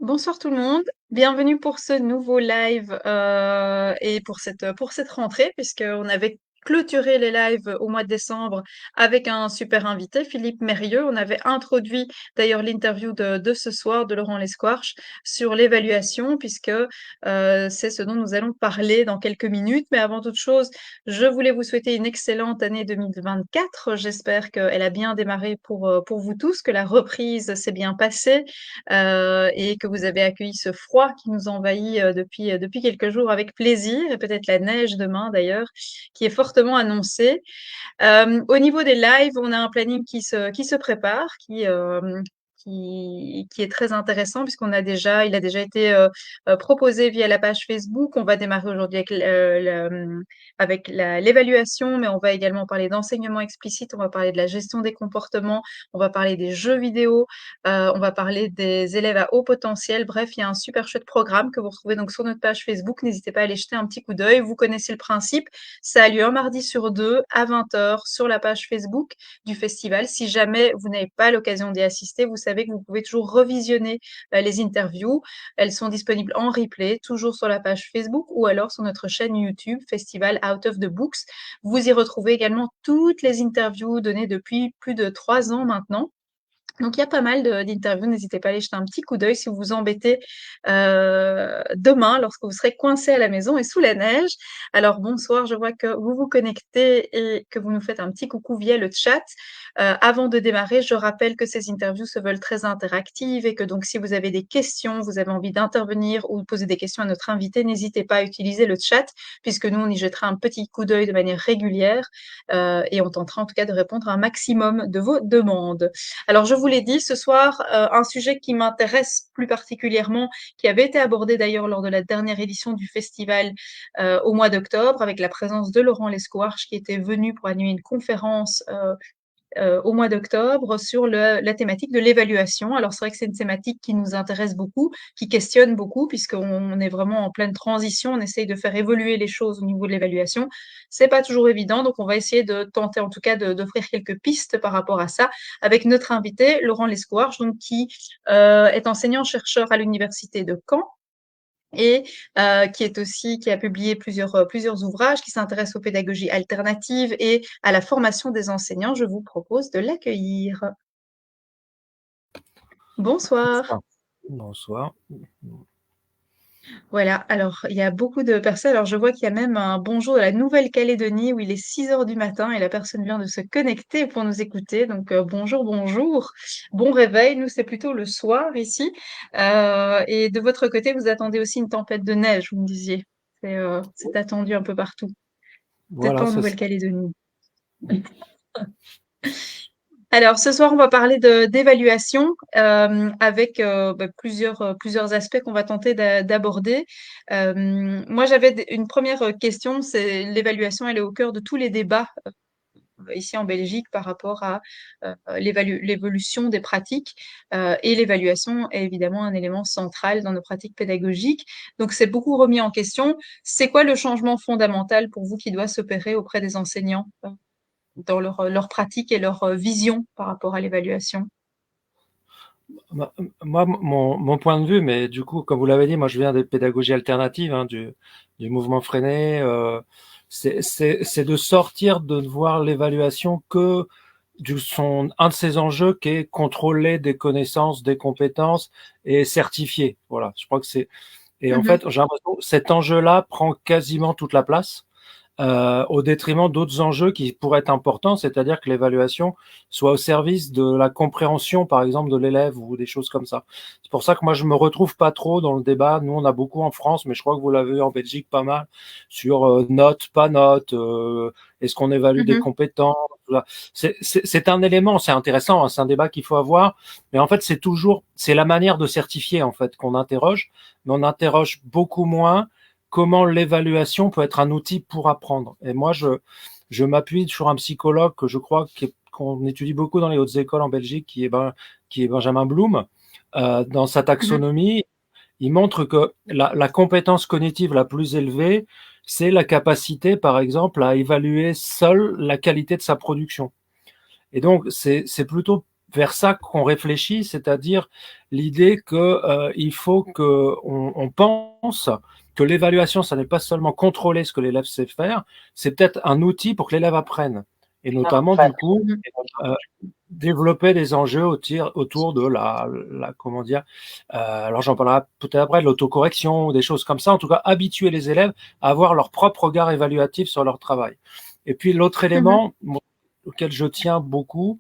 Bonsoir tout le monde, bienvenue pour ce nouveau live et pour cette rentrée puisqu'on avait clôturé les lives au mois de décembre avec un super invité, Philippe Mérieux. On avait introduit d'ailleurs l'interview de ce soir de Laurent Lesquarche sur l'évaluation puisque c'est ce dont nous allons parler dans quelques minutes. Mais avant toute chose, je voulais vous souhaiter une excellente année 2024. J'espère qu'elle a bien démarré pour vous tous, que la reprise s'est bien passée et que vous avez accueilli ce froid qui nous envahit depuis quelques jours avec plaisir, et peut-être la neige demain d'ailleurs, qui est fortement annoncée. Au niveau des lives, on a un planning qui se prépare, qui est très intéressant il a déjà été proposé via la page Facebook. On va démarrer aujourd'hui avec l'évaluation, mais on va également parler d'enseignement explicite, on va parler de la gestion des comportements, on va parler des jeux vidéo, on va parler des élèves à haut potentiel. Bref, il y a un super chouette programme que vous retrouvez donc sur notre page Facebook. N'hésitez pas à aller jeter un petit coup d'œil. Vous connaissez le principe. Ça a lieu un mardi sur deux à 20 heures sur la page Facebook du festival. Si jamais vous n'avez pas l'occasion d'y assister, vous savez que vous pouvez toujours revisionner les interviews. Elles sont disponibles en replay, toujours sur la page Facebook ou alors sur notre chaîne YouTube, Festival Out of the Books. Vous y retrouvez également toutes les interviews données depuis plus de 3 ans maintenant. Donc il y a pas mal d'interviews, n'hésitez pas à aller jeter un petit coup d'œil si vous vous embêtez demain lorsque vous serez coincé à la maison et sous la neige. Alors bonsoir, je vois que vous vous connectez et que vous nous faites un petit coucou via le chat. Avant de démarrer, je rappelle que ces interviews se veulent très interactives et que donc si vous avez des questions, vous avez envie d'intervenir ou de poser des questions à notre invité, n'hésitez pas à utiliser le chat puisque nous on y jettera un petit coup d'œil de manière régulière et on tentera en tout cas de répondre à un maximum de vos demandes. Alors, je vous l'ai dit, ce soir, un sujet qui m'intéresse plus particulièrement, qui avait été abordé d'ailleurs lors de la dernière édition du festival au mois d'octobre, avec la présence de Laurent Lesquarche, qui était venu pour animer une conférence au mois d'octobre sur la thématique de l'évaluation. Alors c'est vrai que c'est une thématique qui nous intéresse beaucoup, qui questionne beaucoup, puisqu'on est vraiment en pleine transition, on essaye de faire évoluer les choses au niveau de l'évaluation. C'est pas toujours évident, donc on va essayer de tenter en tout cas d'offrir quelques pistes par rapport à ça avec notre invité Laurent Lesquarche, donc qui est enseignant-chercheur à l'université de Caen et qui a publié plusieurs ouvrages qui s'intéressent aux pédagogies alternatives et à la formation des enseignants. Je vous propose de l'accueillir. Bonsoir. Bonsoir. Bonsoir. Voilà, alors il y a beaucoup de personnes. Alors je vois qu'il y a même un bonjour de la Nouvelle-Calédonie où il est 6 heures du matin et la personne vient de se connecter pour nous écouter. Donc bonjour, bonjour. Bon réveil. Nous, c'est plutôt le soir ici. Et de votre côté, vous attendez aussi une tempête de neige, vous me disiez. C'est attendu un peu partout. Peut-être pas Voilà, en c'est ça. Nouvelle-Calédonie. Alors, ce soir, on va parler d'évaluation avec plusieurs aspects qu'on va tenter d'aborder. Moi, j'avais une première question, c'est l'évaluation, elle est au cœur de tous les débats ici en Belgique par rapport à l'évolution des pratiques. Et l'évaluation est évidemment un élément central dans nos pratiques pédagogiques. Donc, c'est beaucoup remis en question. C'est quoi le changement fondamental pour vous qui doit s'opérer auprès des enseignants dans leur pratique et leur vision par rapport à l'évaluation? Moi, mon point de vue, mais du coup, comme vous l'avez dit, moi je viens des pédagogies alternatives, hein, du mouvement Freinet, c'est de sortir de voir l'évaluation que un de ses enjeux qui est contrôler des connaissances, des compétences et certifier. Voilà, je crois que c'est. Et en Mhm. fait, j'ai l'impression que cet enjeu-là prend quasiment toute la place. Au détriment d'autres enjeux qui pourraient être importants, c'est-à-dire que l'évaluation soit au service de la compréhension, par exemple, de l'élève ou des choses comme ça. C'est pour ça que moi, je me retrouve pas trop dans le débat. Nous, on a beaucoup en France, mais je crois que vous l'avez vu en Belgique pas mal, sur notes, pas notes, est-ce qu'on évalue des Mhm. compétences. C'est un élément, c'est intéressant, hein, c'est un débat qu'il faut avoir, mais en fait, c'est la manière de certifier, en fait, qu'on interroge, mais on interroge beaucoup moins comment l'évaluation peut être un outil pour apprendre. Et moi, je m'appuie sur un psychologue que je crois qu'on étudie beaucoup dans les hautes écoles en Belgique, qui est Benjamin Bloom. Dans sa Mhm. taxonomie, il montre que la compétence cognitive la plus élevée, c'est la capacité, par exemple, à évaluer seul la qualité de sa production. Et donc, c'est plutôt vers ça qu'on réfléchit, c'est-à-dire l'idée que il faut que on pense que l'évaluation, ça n'est pas seulement contrôler ce que l'élève sait faire, c'est peut-être un outil pour que l'élève apprenne. Et notamment, du coup, Mhm. euh, développer des enjeux autour de comment dire, alors j'en parlerai peut-être après, de l'autocorrection ou des choses comme ça. En tout cas, habituer les élèves à avoir leur propre regard évaluatif sur leur travail. Et puis l'autre Mhm. élément auquel je tiens beaucoup,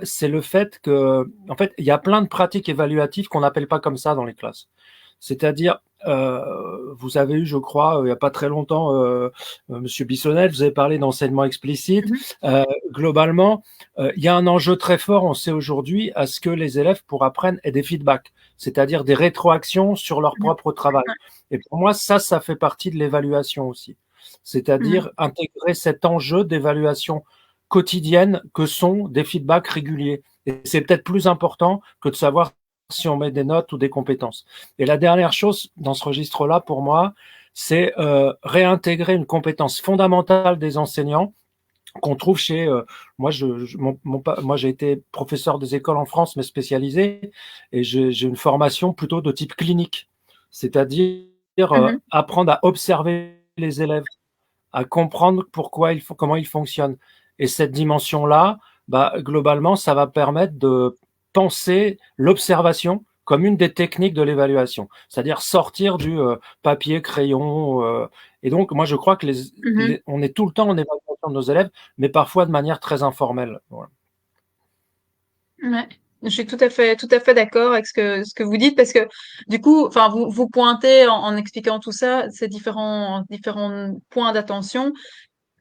c'est le fait que, en fait, il y a plein de pratiques évaluatives qu'on n'appelle pas comme ça dans les classes. C'est-à-dire, vous avez eu, je crois, il n'y a pas très longtemps, Monsieur Bissonnette, vous avez parlé d'enseignement explicite. Mhm. Globalement, il y a un enjeu très fort, on sait aujourd'hui, à ce que les élèves, pour apprendre, aient des feedbacks, c'est-à-dire des rétroactions sur leur Mhm. propre travail. Ouais. Et pour moi, ça fait partie de l'évaluation aussi. Mhm. C'est-à-dire intégrer cet enjeu d'évaluation quotidienne que sont des feedbacks réguliers. Et c'est peut-être plus important que de savoir si on met des notes ou des compétences. Et la dernière chose dans ce registre-là, pour moi, c'est réintégrer une compétence fondamentale des enseignants qu'on trouve chez moi. Moi, j'ai été professeur des écoles en France, mais spécialisé, et j'ai une formation plutôt de type clinique, c'est-à-dire Mhm. apprendre à observer les élèves, à comprendre comment ils fonctionnent. Et cette dimension-là, bah, globalement, ça va permettre de penser l'observation comme une des techniques de l'évaluation, c'est-à-dire sortir du papier, crayon. Et donc, moi, je crois que Mhm. on est tout le temps en évaluation de nos élèves, mais parfois de manière très informelle. Voilà. Ouais. Je suis tout à fait d'accord avec ce que vous dites parce que du coup, enfin, vous pointez en expliquant tout ça, ces différents points d'attention.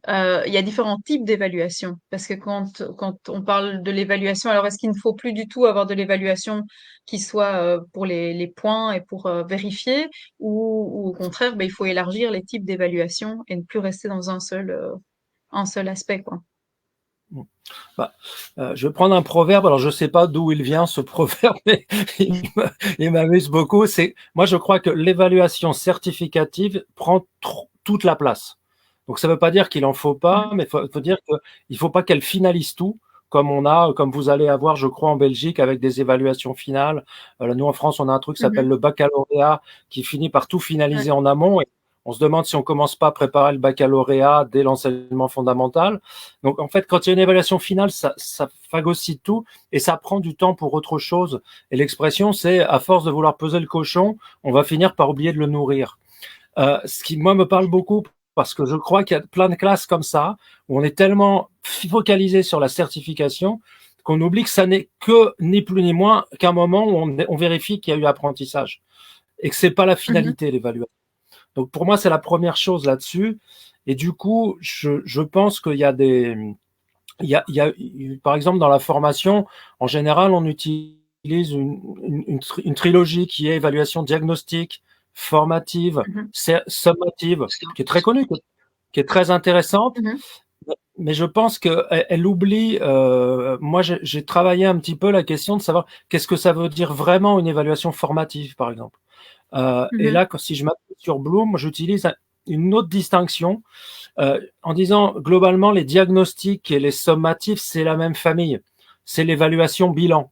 Il y a différents types d'évaluation parce que quand on parle de l'évaluation, alors est-ce qu'il ne faut plus du tout avoir de l'évaluation qui soit pour les points et pour vérifier ou au contraire, ben, il faut élargir les types d'évaluation et ne plus rester dans un seul aspect, quoi. Bah, je vais prendre un proverbe. Alors, je sais pas d'où il vient ce proverbe, mais il m'amuse beaucoup. Moi, je crois que l'évaluation certificative prend toute la place. Donc, ça ne veut pas dire qu'il en faut pas, Mhm. mais faut dire qu'il faut pas qu'elle finalise tout, comme vous allez avoir, je crois, en Belgique avec des évaluations finales. Nous, en France, on a un truc qui s'appelle Mhm. le baccalauréat qui finit par tout Ouais. finaliser en amont. Et on se demande si on commence pas à préparer le baccalauréat dès l'enseignement fondamental. Donc, en fait, quand il y a une évaluation finale, ça phagocyte tout et ça prend du temps pour autre chose. Et l'expression, c'est à force de vouloir peser le cochon, on va finir par oublier de le nourrir. Ce qui, moi, me parle beaucoup parce que je crois qu'il y a plein de classes comme ça où on est tellement focalisé sur la certification qu'on oublie que ça n'est que ni plus ni moins qu'un moment où on vérifie qu'il y a eu apprentissage et que c'est pas la Mhm. finalité l'évaluation. Donc pour moi, c'est la première chose là-dessus. Et du coup, je pense qu'il y a il y a, par exemple, dans la formation, en général, on utilise une trilogie qui est évaluation diagnostique, formative, Mhm. sommative, qui est très connue, qui est très intéressante, Mhm. mais je pense qu'elle oublie. Moi, j'ai travaillé un petit peu la question de savoir qu'est-ce que ça veut dire vraiment une évaluation formative, par exemple. Et Mhm. là, si je m'appuie sur Bloom, j'utilise une autre distinction en disant globalement les diagnostics et les sommatifs, c'est la même famille. C'est l'évaluation bilan.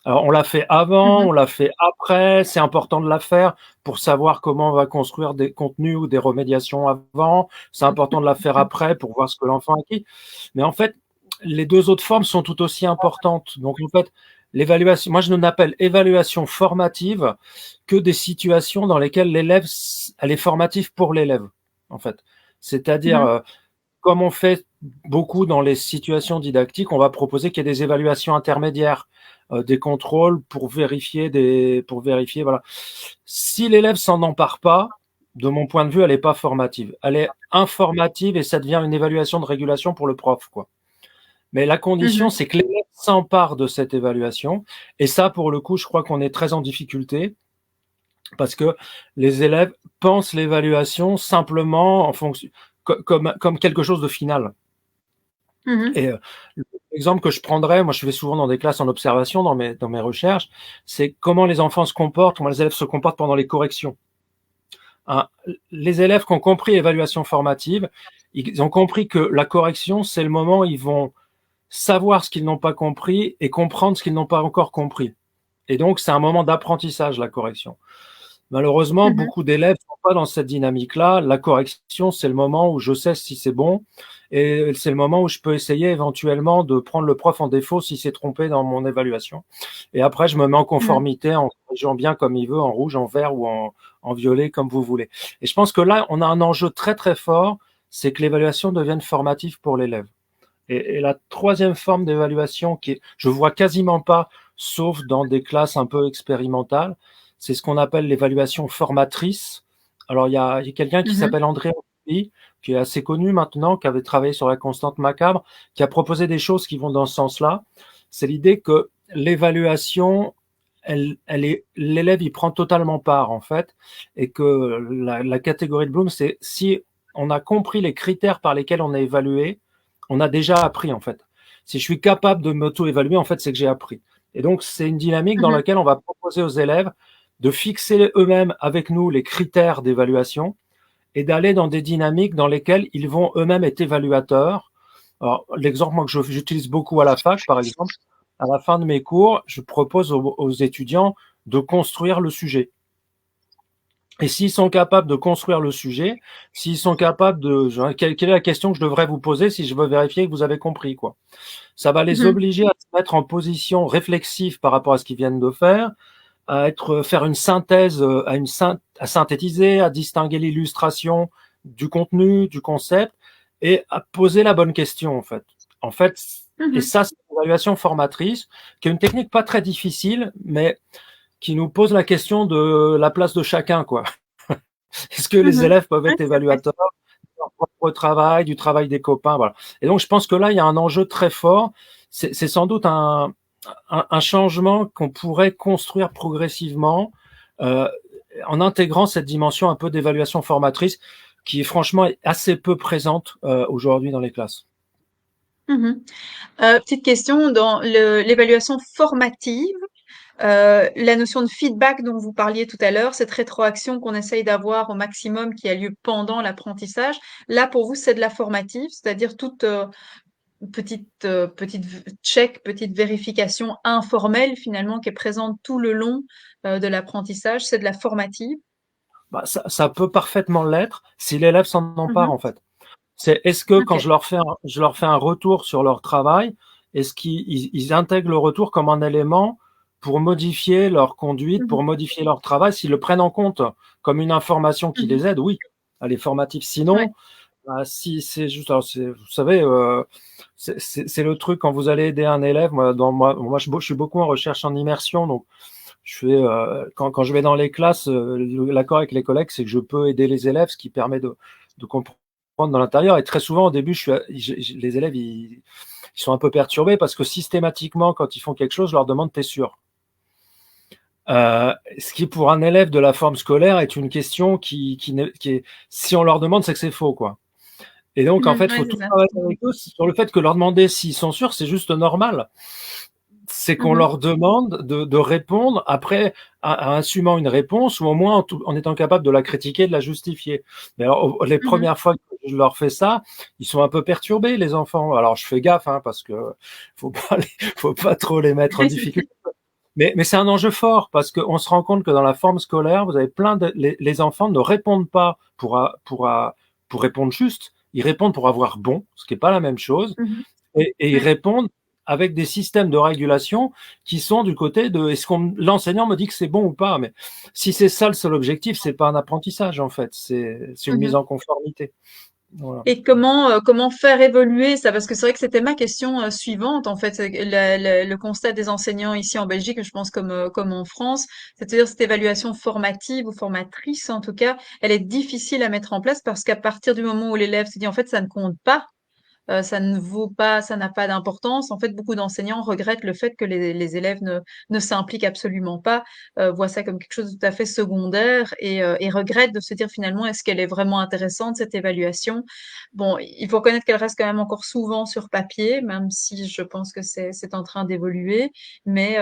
Alors, on l'a fait avant, Mhm. on l'a fait après, c'est important de la faire pour savoir comment on va construire des contenus ou des remédiations avant, c'est important de la faire Mhm. après pour voir ce que l'enfant a acquis. Mais en fait, les deux autres formes sont tout aussi importantes. Donc, en fait, l'évaluation, moi, je n'appelle évaluation formative que des situations dans lesquelles l'élève, elle est formative pour l'élève, en fait. C'est-à-dire, Mhm. comme on fait beaucoup dans les situations didactiques, on va proposer qu'il y ait des évaluations intermédiaires, des contrôles pour vérifier, voilà. Si l'élève s'en empare pas, de mon point de vue, elle n'est pas formative. Elle est informative et ça devient une évaluation de régulation pour le prof, quoi. Mais la condition, Mhm. c'est que l'élève s'empare de cette évaluation. Et ça, pour le coup, je crois qu'on est très en difficulté parce que les élèves pensent l'évaluation simplement en fonction, comme quelque chose de final. Mhm. Et l'exemple que je prendrais, moi je vais souvent dans des classes en observation dans mes recherches, c'est comment les enfants se comportent, comment les élèves se comportent pendant les corrections. Hein, les élèves qui ont compris l'évaluation formative, ils ont compris que la correction, c'est le moment où ils vont savoir ce qu'ils n'ont pas compris et comprendre ce qu'ils n'ont pas encore compris. Et donc, c'est un moment d'apprentissage, la correction. Malheureusement, Mmh. beaucoup d'élèves ne sont pas dans cette dynamique-là. La correction, c'est le moment où je sais si c'est bon et c'est le moment où je peux essayer éventuellement de prendre le prof en défaut s'il s'est trompé dans mon évaluation. Et après, je me mets en Mmh. conformité en corrigeant bien comme il veut, en rouge, en vert ou en violet, comme vous voulez. Et je pense que là, on a un enjeu très très fort, c'est que l'évaluation devienne formative pour l'élève. Et la troisième forme d'évaluation qui est, je vois quasiment pas, sauf dans des classes un peu expérimentales, c'est ce qu'on appelle l'évaluation formatrice. Alors, il y a quelqu'un qui Mmh. s'appelle André Anguille, qui est assez connu maintenant, qui avait travaillé sur la constante macabre, qui a proposé des choses qui vont dans ce sens-là. C'est l'idée que l'évaluation, elle est, l'élève y prend totalement part, en fait, et que la catégorie de Bloom, c'est si on a compris les critères par lesquels on a évalué, on a déjà appris, en fait. Si je suis capable de m'auto-évaluer, en fait, c'est que j'ai appris. Et donc, c'est une dynamique dans Mmh. laquelle on va proposer aux élèves de fixer eux-mêmes avec nous les critères d'évaluation et d'aller dans des dynamiques dans lesquelles ils vont eux-mêmes être évaluateurs. Alors, l'exemple moi, que j'utilise beaucoup à la fac, par exemple, à la fin de mes cours, je propose aux étudiants de construire le sujet. Et s'ils sont capables de construire le sujet, s'ils sont capables de, quelle est la question que je devrais vous poser si je veux vérifier que vous avez compris, quoi. Ça va les Mmh. obliger à se mettre en position réflexive par rapport à ce qu'ils viennent de faire, à faire une synthèse, à synthétiser, à distinguer l'illustration du contenu, du concept, et à poser la bonne question, en fait. En fait, et Mmh. ça, c'est une évaluation formatrice, qui est une technique pas très difficile, mais qui nous pose la question de la place de chacun, quoi. Est-ce que les Mmh. élèves peuvent Ouais, être tout à fait. évaluateurs de leur propre travail, du travail des copains, voilà. Et donc, je pense que là, il y a un enjeu très fort. C'est sans doute un changement qu'on pourrait construire progressivement euh, en intégrant cette dimension un peu d'évaluation formatrice qui est franchement assez peu présente aujourd'hui dans les classes. Mmh. Petite question, dans l'évaluation formative, la notion de feedback dont vous parliez tout à l'heure, cette rétroaction qu'on essaye d'avoir au maximum qui a lieu pendant l'apprentissage, là pour vous c'est de la formative, c'est-à-dire toute petite vérification informelle finalement qui est présente tout le long de l'apprentissage, c'est de la formative. Bah, ça peut parfaitement l'être si l'élève s'en empare Mhm. en fait. C'est est-ce que quand Ok. je leur fais un retour sur leur travail, est-ce qu'ils intègrent le retour comme un élément pour modifier leur conduite, pour Mhm. modifier leur travail, s'ils le prennent en compte comme une information qui Mhm. les aide, oui, elle est formative. Ouais. Sinon, bah, si c'est juste, alors vous savez, c'est le truc quand vous allez aider un élève. Moi, je suis beaucoup en recherche en immersion, donc je fais quand je vais dans les classes, l'accord avec les collègues, c'est que je peux aider les élèves, ce qui permet de comprendre dans l'intérieur. Et très souvent, au début, les élèves, ils sont un peu perturbés parce que systématiquement, quand ils font quelque chose, je leur demande, t'es sûr? Ce qui, pour un élève de la forme scolaire, est une question qui est, si on leur demande, c'est que c'est faux, quoi. Et donc, en fait, Mhm. il Ouais, faut c'est tout ça. travailler avec eux sur le fait que leur demander s'ils sont sûrs, c'est juste normal. C'est qu'on Mhm. leur demande de répondre après assumant une réponse ou au moins en étant capable de la critiquer, de la justifier. Mais alors, les Mhm. premières fois que je leur fais ça, ils sont un peu perturbés, les enfants. Alors, je fais gaffe, hein, parce que faut pas trop les mettre en Ouais, c'est difficulté. Mais c'est un enjeu fort parce qu'on se rend compte que dans la forme scolaire, vous avez les enfants ne répondent pas pour répondre juste. Ils répondent pour avoir bon, ce qui n'est pas la même chose. Mhm. Et ils Ouais. répondent avec des systèmes de régulation qui sont du côté de est-ce qu'on l'enseignant me dit que c'est bon ou pas. Mais si c'est ça le seul objectif, c'est pas un apprentissage en fait, c'est une mise Mhm. en conformité. Voilà. Et comment faire évoluer ça? Parce que c'est vrai que c'était ma question suivante, en fait, c'est que le constat des enseignants ici en Belgique, je pense comme en France, c'est-à-dire cette évaluation formative ou formatrice en tout cas, elle est difficile à mettre en place parce qu'à partir du moment où l'élève se dit en fait ça ne compte pas, ça ne vaut pas, ça n'a pas d'importance. En fait, beaucoup d'enseignants regrettent le fait que les élèves ne s'impliquent absolument pas, voient ça comme quelque chose de tout à fait secondaire et regrettent de se dire finalement est-ce qu'elle est vraiment intéressante cette évaluation. Bon, il faut reconnaître qu'elle reste quand même encore souvent sur papier, même si je pense que c'est en train d'évoluer, mais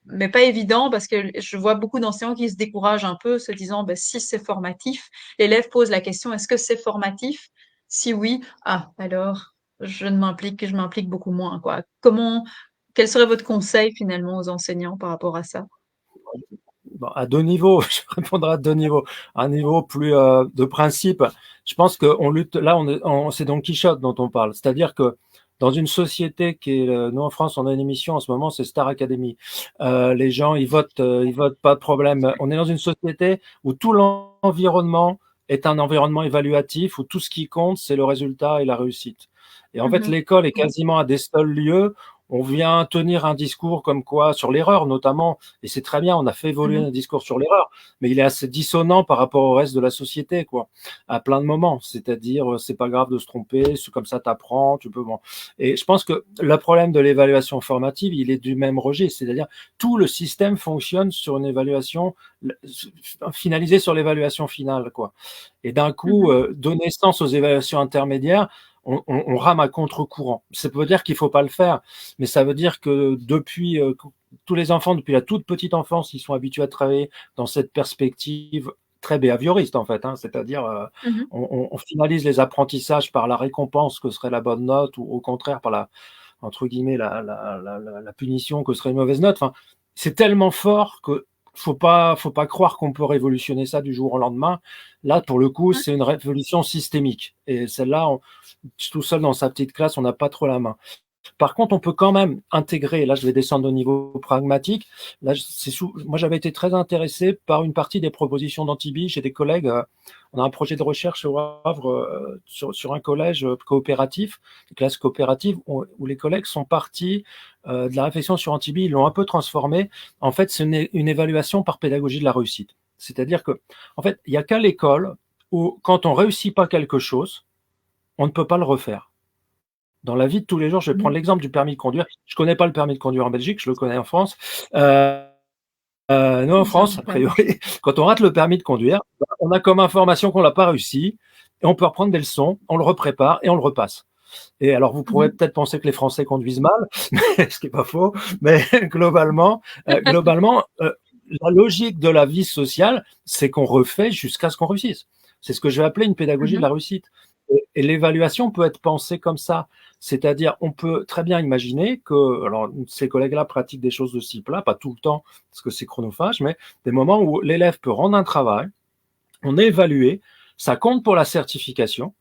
mais pas évident parce que je vois beaucoup d'enseignants qui se découragent un peu, se disant ben, si c'est formatif, l'élève pose la question est-ce que c'est formatif? Si oui, ah, alors. je m'implique beaucoup moins, quoi. Quel serait votre conseil finalement aux enseignants par rapport à ça? Bon, à 2 niveaux, je répondrai à 2 niveaux. Un niveau plus de principe, je pense qu'on lutte, là, c'est Don Quichotte dont on parle. C'est-à-dire que dans une société qui est, nous en France, on a une émission en ce moment, c'est Star Academy. Les gens, ils votent, pas de problème. On est dans une société où tout l'environnement est un environnement évaluatif, où tout ce qui compte, c'est le résultat et la réussite. Et en fait, Mmh. l'école est quasiment un des seuls lieux où on vient tenir un discours comme quoi, sur l'erreur notamment, et c'est très bien, on a fait évoluer Mmh. un discours sur l'erreur, mais il est assez dissonant par rapport au reste de la société, quoi, à plein de moments. C'est-à-dire, c'est pas grave de se tromper, c'est comme ça t'apprends, tu peux, bon. Et je pense que le problème de l'évaluation formative, il est du même registre, c'est-à-dire tout le système fonctionne sur une évaluation finalisée sur l'évaluation finale, quoi. Et d'un coup, Mmh. donner sens aux évaluations intermédiaires, on rame à contre-courant. Ça veut dire qu'il faut pas le faire, mais ça veut dire que depuis tous les enfants, depuis la toute petite enfance, ils sont habitués à travailler dans cette perspective très behavioriste en fait, hein, c'est-à-dire Mmh. on finalise les apprentissages par la récompense que serait la bonne note ou au contraire par la entre guillemets la punition que serait une mauvaise note. Enfin, c'est tellement fort que faut pas croire qu'on peut révolutionner ça du jour au lendemain. Là, pour le coup, Ouais. c'est une révolution systémique. Et celle-là, tout seul dans sa petite classe, on n'a pas trop la main. Par contre, on peut quand même intégrer, là je vais descendre au niveau pragmatique, là, moi j'avais été très intéressé par une partie des propositions d'Antibi, j'ai des collègues, on a un projet de recherche au Havre sur un collège coopératif, une classe coopérative, où les collègues sont partis de la réflexion sur Antibi, ils l'ont un peu transformé, en fait c'est une évaluation par pédagogie de la réussite. C'est-à-dire que, en fait, il n'y a qu'à l'école où quand on réussit pas quelque chose, on ne peut pas le refaire. Dans la vie de tous les jours, je vais Mmh. prendre l'exemple du permis de conduire. Je connais pas le permis de conduire en Belgique, je le connais en France. Euh, nous, en Bien, France, a ouais. priori, quand on rate le permis de conduire, on a comme information qu'on l'a pas réussi, et on peut reprendre des leçons, on le reprépare et on le repasse. Et alors, vous pourrez Mmh. peut-être penser que les Français conduisent mal, ce qui est pas faux, mais globalement, la logique de la vie sociale, c'est qu'on refait jusqu'à ce qu'on réussisse. C'est ce que je vais appeler une pédagogie de Mmh. la réussite. Et l'évaluation peut être pensée comme ça. C'est-à-dire, on peut très bien imaginer que, alors, ces collègues-là pratiquent des choses de ce type-là, pas tout le temps, parce que c'est chronophage, mais des moments où l'élève peut rendre un travail, on est évalué, ça compte pour la certification,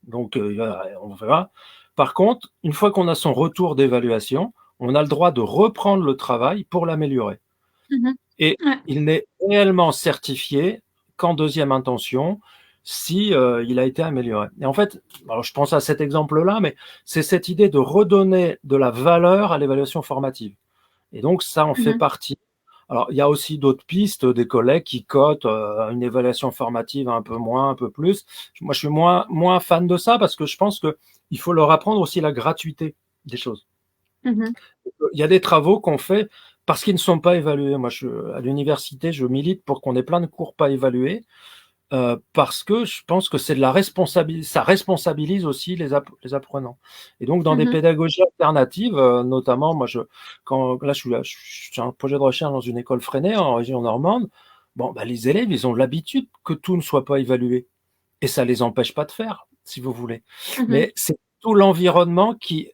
donc on verra. Par contre, une fois qu'on a son retour d'évaluation, on a le droit de reprendre le travail pour l'améliorer. Mmh. Et Ouais. il n'est réellement certifié qu'en deuxième intention si il a été amélioré. Et en fait, alors je pense à cet exemple-là, mais c'est cette idée de redonner de la valeur à l'évaluation formative. Et donc ça en fait Mmh. partie. Alors il y a aussi d'autres pistes, des collègues qui cotent une évaluation formative un peu moins, un peu plus. Moi je suis moins fan de ça parce que je pense que il faut leur apprendre aussi la gratuité des choses. Mmh. Il y a des travaux qu'on fait parce qu'ils ne sont pas évalués. Moi, à l'université, je milite pour qu'on ait plein de cours pas évalués, parce que je pense que c'est de la responsabilité, ça responsabilise aussi les apprenants. Et donc, dans des Mmh. pédagogies alternatives, notamment, quand là, je suis un projet de recherche dans une école freinée en région normande. Bon, bah, les élèves, ils ont l'habitude que tout ne soit pas évalué, et ça les empêche pas de faire, si vous voulez. Mmh. Mais c'est tout l'environnement qui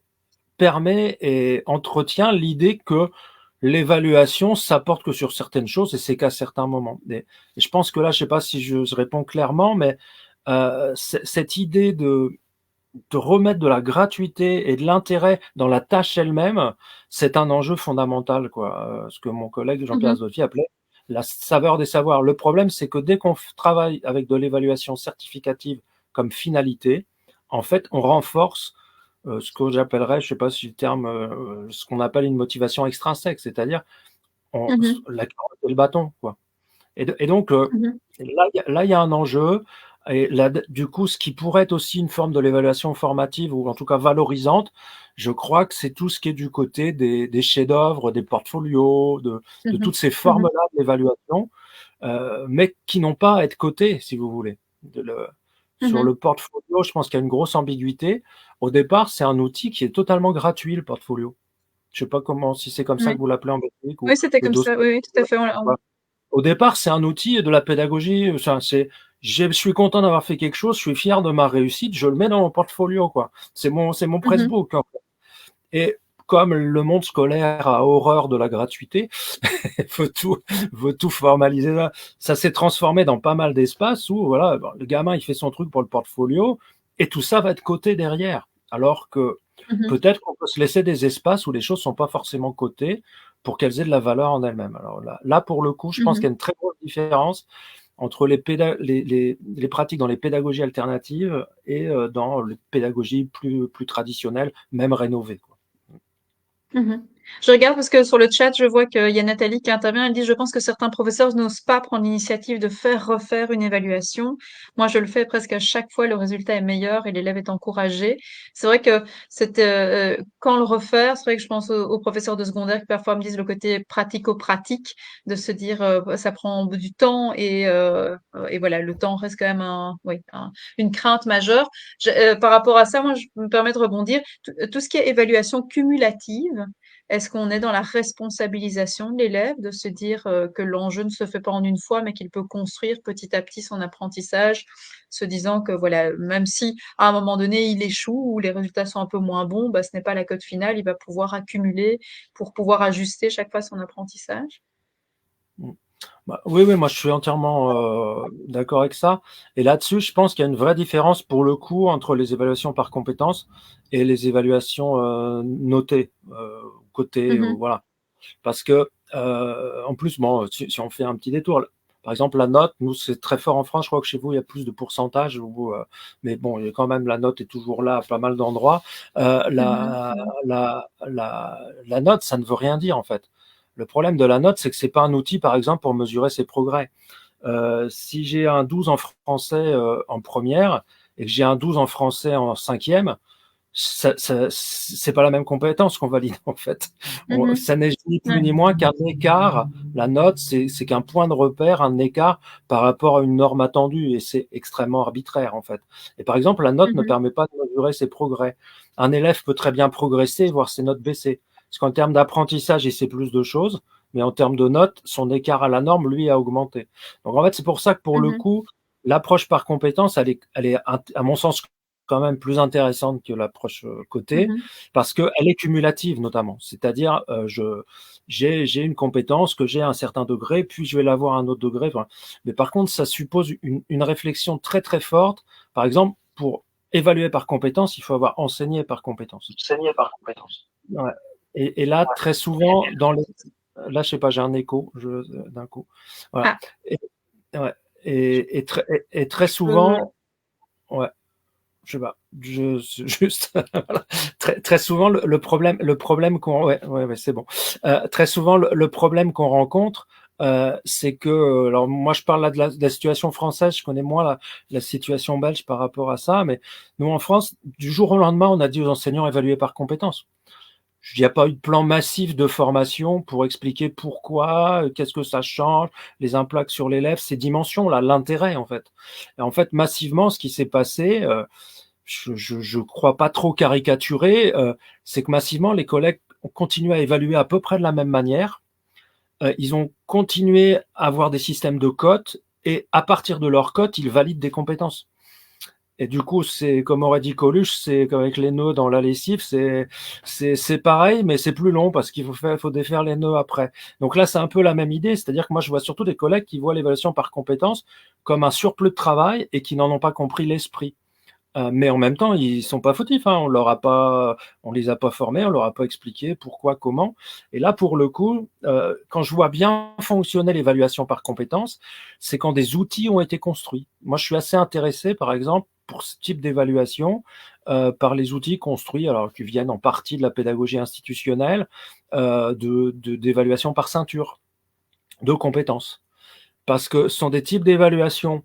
permet et entretient l'idée que l'évaluation s'apporte que sur certaines choses et c'est qu'à certains moments. Et je pense que là, je sais pas si je réponds clairement, mais cette idée de remettre de la gratuité et de l'intérêt dans la tâche elle-même, c'est un enjeu fondamental, quoi. Ce que mon collègue Jean-Pierre Mmh. Azotti appelait la saveur des savoirs. Le problème, c'est que dès qu'on travaille avec de l'évaluation certificative comme finalité, en fait, on renforce ce que j'appellerais, je sais pas si le terme, ce qu'on appelle une motivation extrinsèque, c'est-à-dire Mmh. la carotte et le bâton, quoi. Et donc, Mmh. là, il y a un enjeu. Et là, du coup, ce qui pourrait être aussi une forme de l'évaluation formative ou en tout cas valorisante, je crois que c'est tout ce qui est du côté des chefs-d'œuvre, des portfolios, de Mmh. toutes ces Mmh. formes-là d'évaluation, mais qui n'ont pas à être cotées, si vous voulez. Sur Mmh. le portfolio, je pense qu'il y a une grosse ambiguïté. Au départ, c'est un outil qui est totalement gratuit, le portfolio. Je sais pas comment, si c'est comme ça que Ouais. vous l'appelez en Belgique ou Oui, c'était le comme ça, dossier. oui, oui, tout à fait, on Au départ, c'est un outil de la pédagogie. Enfin, je suis content d'avoir fait quelque chose, je suis fier de ma réussite, je le mets dans mon portfolio, quoi. C'est mon Mhm. pressbook, hein. Et comme le monde scolaire a horreur de la gratuité, veut tout, veut tout formaliser. Ça s'est transformé dans pas mal d'espaces où, voilà, le gamin, il fait son truc pour le portfolio et tout ça va être coté derrière. Alors que Mhm. peut-être qu'on peut se laisser des espaces où les choses sont pas forcément cotées pour qu'elles aient de la valeur en elles-mêmes. Alors là, pour le coup, je pense qu'il y a Mhm. une très grosse différence entre les pratiques dans les pédagogies alternatives et dans les pédagogies plus traditionnelles, même rénovées, quoi. Mhm. Je regarde parce que sur le chat, je vois qu'il y a Nathalie qui intervient. Elle dit, je pense que certains professeurs n'osent pas prendre l'initiative de faire refaire une évaluation. Moi, je le fais presque à chaque fois. Le résultat est meilleur et l'élève est encouragé. C'est vrai que quand le refaire, c'est vrai que je pense aux professeurs de secondaire qui parfois me disent le côté pratico-pratique, de se dire, ça prend du temps et voilà, le temps reste quand même oui, une crainte majeure. Par rapport à ça, moi, je me permets de rebondir. Tout ce qui est évaluation cumulative, est-ce qu'on est dans la responsabilisation de l'élève, de se dire que l'enjeu ne se fait pas en une fois, mais qu'il peut construire petit à petit son apprentissage, se disant que voilà, même si à un moment donné il échoue ou les résultats sont un peu moins bons, bah, ce n'est pas la cote finale, il va pouvoir accumuler pour pouvoir ajuster chaque fois son apprentissage. Bah, oui, oui, moi je suis entièrement d'accord avec ça. Et là-dessus, je pense qu'il y a une vraie différence pour le coup entre les évaluations par compétences et les évaluations notées, cotées, Mhm, voilà. Parce que en plus, bon, si on fait un petit détour, par exemple la note, nous c'est très fort en France. Je crois que chez vous il y a plus de pourcentage, mais bon, il y a quand même la note est toujours là à pas mal d'endroits. mhm, La note, ça ne veut rien dire en fait. Le problème de la note, c'est que c'est pas un outil, par exemple, pour mesurer ses progrès. Si j'ai un 12 en français en première et que j'ai un 12 en français en cinquième, c'est pas la même compétence qu'on valide en fait. mhm, Ça n'est ni plus ouais, ni moins qu'un écart. La note, c'est qu'un point de repère, un écart par rapport à une norme attendue et c'est extrêmement arbitraire en fait. Et par exemple, la note ne mhm, permet pas de mesurer ses progrès. Un élève peut très bien progresser et voir ses notes baisser. Parce qu'en termes d'apprentissage, il sait plus de choses, mais en termes de notes, son écart à la norme, lui, a augmenté. Donc en fait, c'est pour ça que pour le mhm, coup, l'approche par compétence, elle est, à mon sens, quand même plus intéressante que l'approche cotée, mhm, parce qu'elle est cumulative notamment. C'est-à-dire, j'ai une compétence que j'ai à un certain degré, puis je vais l'avoir à un autre degré. Enfin, mais par contre, ça suppose une réflexion très très forte. Par exemple, pour évaluer par compétence, il faut avoir enseigné par compétence. Enseigné par compétence. Ouais. Et là, Ouais. très souvent, là, je sais pas, j'ai un écho d'un coup. Voilà. ah, Et, ouais. Et très euh, souvent, ouais, je sais pas, juste voilà. Très souvent le problème qu'on ouais, ouais, ouais, c'est bon. Très souvent le problème qu'on rencontre, c'est que alors moi je parle là de la situation française, je connais moins la situation belge par rapport à ça, mais nous en France, du jour au lendemain, on a dit aux enseignants évalués par compétences. Il n'y a pas eu de plan massif de formation pour expliquer pourquoi, qu'est-ce que ça change, les impacts sur l'élève, ces dimensions-là, l'intérêt en fait. Et en fait, massivement, ce qui s'est passé, je crois pas trop caricaturer, c'est que massivement, les collègues ont continué à évaluer à peu près de la même manière. Ils ont continué à avoir des systèmes de cotes et à partir de leurs cotes, ils valident des compétences. Et du coup, c'est comme aurait dit Coluche, c'est comme avec les nœuds dans la lessive, c'est pareil, mais c'est plus long parce faut défaire les nœuds après. Donc là, c'est un peu la même idée, c'est-à-dire que moi, je vois surtout des collègues qui voient l'évaluation par compétences comme un surplus de travail et qui n'en ont pas compris l'esprit. Mais en même temps, ils sont pas fautifs, hein. On les a pas formés, on leur a pas expliqué pourquoi, comment. Et là, pour le coup, quand je vois bien fonctionner l'évaluation par compétences, c'est quand des outils ont été construits. Moi, je suis assez intéressé, par exemple, pour ce type d'évaluation, par les outils construits, alors qui viennent en partie de la pédagogie institutionnelle, d'évaluation par ceinture de compétences. Parce que ce sont des types d'évaluation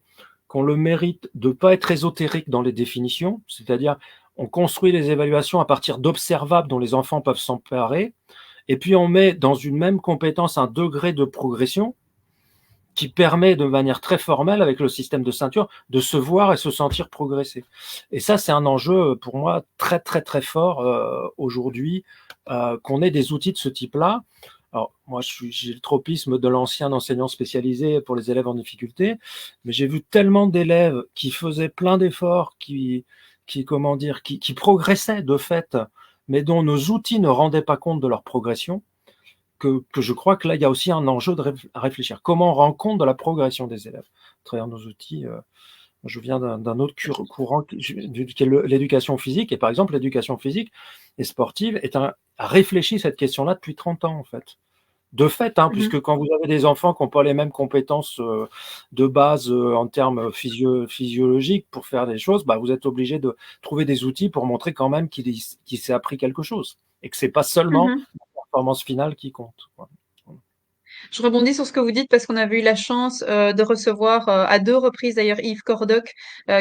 qui ont le mérite de ne pas être ésotériques dans les définitions, c'est-à-dire on construit les évaluations à partir d'observables dont les enfants peuvent s'emparer, et puis on met dans une même compétence un degré de progression qui permet de manière très formelle, avec le système de ceinture, de se voir et se sentir progresser. Et ça, c'est un enjeu pour moi très très très fort aujourd'hui, qu'on ait des outils de ce type-là. Alors, moi, j'ai le tropisme de l'ancien enseignant spécialisé pour les élèves en difficulté, mais j'ai vu tellement d'élèves qui faisaient plein d'efforts, comment dire, qui progressaient de fait, mais dont nos outils ne rendaient pas compte de leur progression, que je crois que là, il y a aussi un enjeu à réfléchir. Comment on rend compte de la progression des élèves à travers nos outils? Je viens d'un autre courant qui est l'éducation physique, et par exemple, l'éducation physique et sportive a réfléchi cette question-là depuis 30 ans, en fait. De fait, Mmh. puisque quand vous avez des enfants qui n'ont pas les mêmes compétences de base en termes physiologiques pour faire des choses, bah, vous êtes obligé de trouver des outils pour montrer quand même qu'il s'est appris quelque chose et que c'est pas seulement Mmh. la performance finale qui compte, quoi. Je rebondis sur ce que vous dites parce qu'on avait eu la chance de recevoir à 2 reprises d'ailleurs Yves Cordoc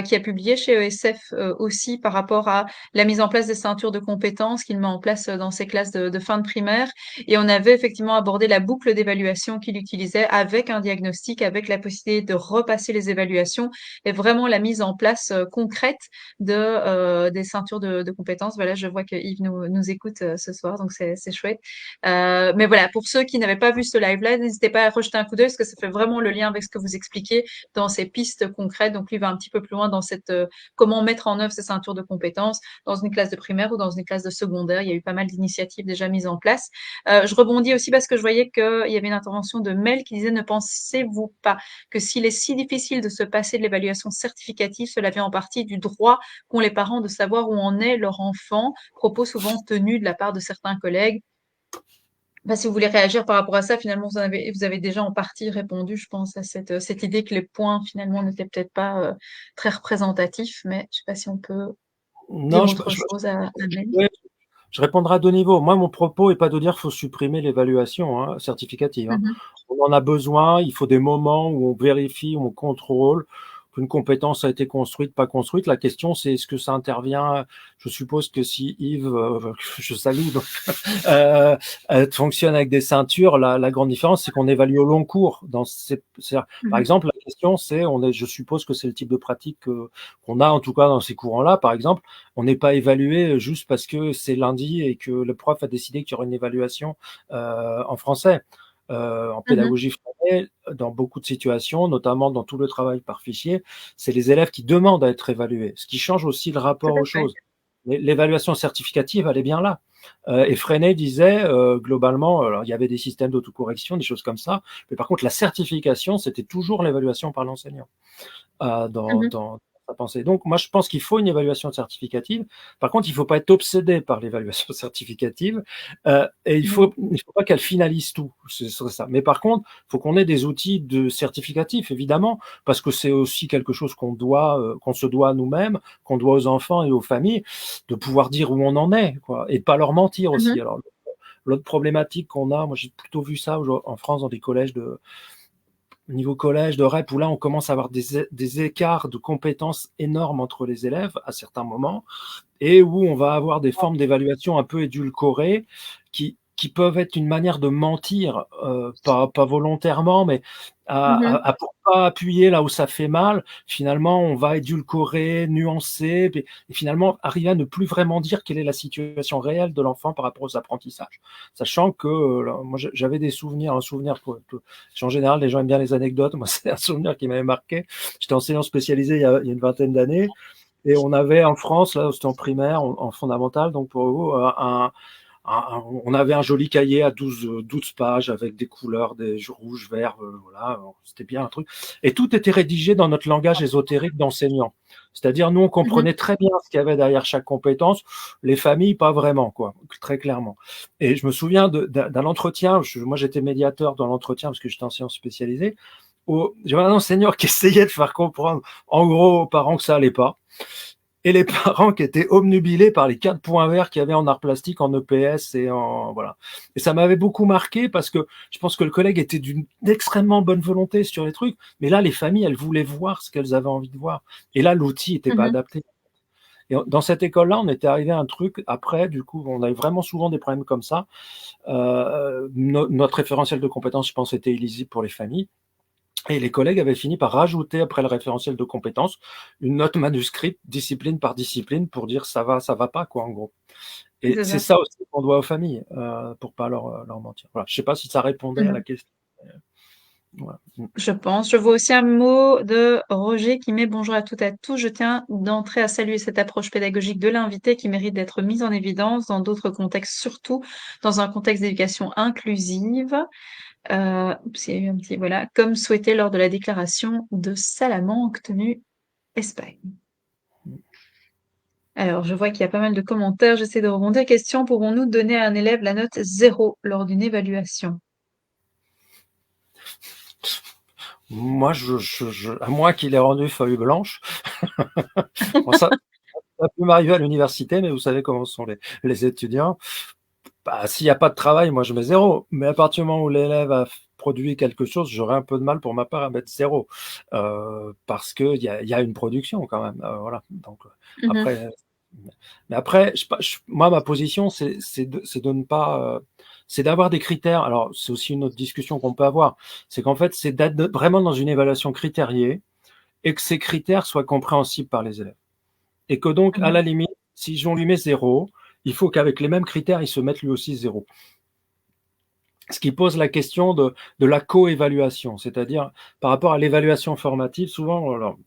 qui a publié chez ESF aussi par rapport à la mise en place des ceintures de compétences qu'il met en place dans ses classes de fin de primaire. Et on avait effectivement abordé la boucle d'évaluation qu'il utilisait avec un diagnostic, avec la possibilité de repasser les évaluations et vraiment la mise en place concrète des ceintures de compétences. Voilà, je vois que Yves nous écoute ce soir, donc c'est chouette. Mais voilà, pour ceux qui n'avaient pas vu ce live-là, n'hésitez pas à rejeter un coup d'œil parce que ça fait vraiment le lien avec ce que vous expliquez dans ces pistes concrètes. Donc, lui va un petit peu plus loin dans cette comment mettre en œuvre ces ceintures de compétences dans une classe de primaire ou dans une classe de secondaire. Il y a eu pas mal d'initiatives déjà mises en place. Je rebondis aussi parce que je voyais qu'il y avait une intervention de Mel qui disait ne pensez-vous pas que s'il est si difficile de se passer de l'évaluation certificative, cela vient en partie du droit qu'ont les parents de savoir où en est leur enfant, propos souvent tenus de la part de certains collègues. Bah, si vous voulez réagir par rapport à ça, finalement, vous avez déjà en partie répondu, je pense, à cette idée que les points, finalement, n'étaient peut-être pas très représentatifs, mais je sais pas si on peut dire Non, autre chose à Mel. ouais, je répondrai à deux niveaux. Moi, mon propos est pas de dire qu'il faut supprimer l'évaluation certificative. Mhm, On en a besoin. Il faut des moments où on vérifie, où on contrôle qu'une compétence a été construite, pas construite. La question, c'est est-ce que ça intervient. Je suppose que si Yves, que je salue, donc, euh, fonctionne avec des ceintures, la grande différence, c'est qu'on évalue au long cours. Par mhm, exemple, la question, je suppose que c'est le type de pratique qu'on a en tout cas dans ces courants-là. Par exemple, on n'est pas évalué juste parce que c'est lundi et que le prof a décidé qu'il y aurait une évaluation en français. En mhm, pédagogie française, dans beaucoup de situations, notamment dans tout le travail par fichier, c'est les élèves qui demandent à être évalués, ce qui change aussi le tout rapport à aux fait. choses. L'évaluation certificative, elle est bien là. Et Freinet disait, globalement, alors, il y avait des systèmes d'autocorrection, des choses comme ça, mais par contre, la certification, c'était toujours l'évaluation par l'enseignant Mhm, dans sa pensée. Donc, moi, je pense qu'il faut une évaluation certificative. Par contre, il ne faut pas être obsédé par l'évaluation certificative et il mhm, faut, il faut pas qu'elle finalise tout. C'est ça. Mais par contre, il faut qu'on ait des outils de certificatif, évidemment, parce que c'est aussi quelque chose qu'on se doit à nous-mêmes, qu'on doit aux enfants et aux familles, de pouvoir dire où on en est, quoi, et pas leur mentir mhm, aussi. Alors, l'autre problématique qu'on a, moi, j'ai plutôt vu ça en France dans des collèges au niveau collège de REP, où là, on commence à avoir des écarts de compétences énormes entre les élèves à certains moments, et où on va avoir des formes d'évaluation un peu édulcorées qui peuvent être une manière de mentir, pas volontairement, mais mhm, pour pas appuyer là où ça fait mal. Finalement, on va édulcorer, nuancer, et finalement arriver à ne plus vraiment dire quelle est la situation réelle de l'enfant par rapport aux apprentissages. Sachant que moi, j'avais un souvenir en général, les gens aiment bien les anecdotes. Moi, c'est un souvenir qui m'avait marqué. J'étais enseignant spécialisé il y a une vingtaine d'années. Et on avait en France, là, c'était en primaire, en fondamentale, donc pour vous, on avait un joli cahier à 12 pages avec des couleurs, des rouges, verts, voilà, c'était bien un truc. Et tout était rédigé dans notre langage ésotérique d'enseignant. C'est-à-dire, nous, on mhm, comprenait très bien ce qu'il y avait derrière chaque compétence, les familles, pas vraiment, quoi, très clairement. Et je me souviens d'un entretien, moi j'étais médiateur dans l'entretien parce que j'étais enseignant spécialisé, où j'avais un enseignant qui essayait de faire comprendre, en gros, aux parents que ça allait pas et les parents qui étaient obnubilés par les 4 points verts qu'il y avait en art plastique, en EPS et en voilà. Et ça m'avait beaucoup marqué parce que je pense que le collègue était d'une extrêmement bonne volonté sur les trucs, mais là les familles elles voulaient voir ce qu'elles avaient envie de voir. Et là l'outil n'était pas mhm, adapté. Et dans cette école-là, on était arrivé à un truc. Après, du coup, on avait vraiment souvent des problèmes comme ça. Notre référentiel de compétences, je pense, était illisible pour les familles. Et les collègues avaient fini par rajouter, après le référentiel de compétences, une note manuscrite, discipline par discipline, pour dire ça va pas, quoi, en gros. Et C'est c'est ça. ça aussi qu'on doit aux familles, pour pas leur mentir. Voilà. Je sais pas si ça répondait à la Mhm. question. Voilà. Je pense. Je vois aussi un mot de Roger qui met bonjour à toutes et à tous. Je tiens d'entrée à saluer cette approche pédagogique de l'invité qui mérite d'être mise en évidence dans d'autres contextes, surtout dans un contexte d'éducation inclusive. C'est un petit, voilà, comme souhaité lors de la déclaration de Salamanque tenue Espagne. Alors, je vois qu'il y a pas mal de commentaires. J'essaie de rebondir. Question, pourrons-nous donner à un élève la note 0 lors d'une évaluation? Moi, à moins qu'il ait rendu feuille blanche, bon, ça peut m'arriver à l'université, mais vous savez comment sont les étudiants. Bah, s'il n'y a pas de travail, moi je mets 0. Mais à partir du moment où l'élève a produit quelque chose, j'aurais un peu de mal pour ma part à mettre 0. Parce qu'il y a une production quand même. Voilà. Donc, Mhm, après, mais après, moi, ma position, c'est de ne pas. C'est d'avoir des critères. Alors, c'est aussi une autre discussion qu'on peut avoir. C'est qu'en fait, c'est d'être vraiment dans une évaluation critériée et que ces critères soient compréhensibles par les élèves. Et que donc, à mhm, la limite, si on lui met 0, il faut qu'avec les mêmes critères, il se mette lui aussi 0. Ce qui pose la question de la co-évaluation, c'est-à-dire par rapport à l'évaluation formative, souvent, alors,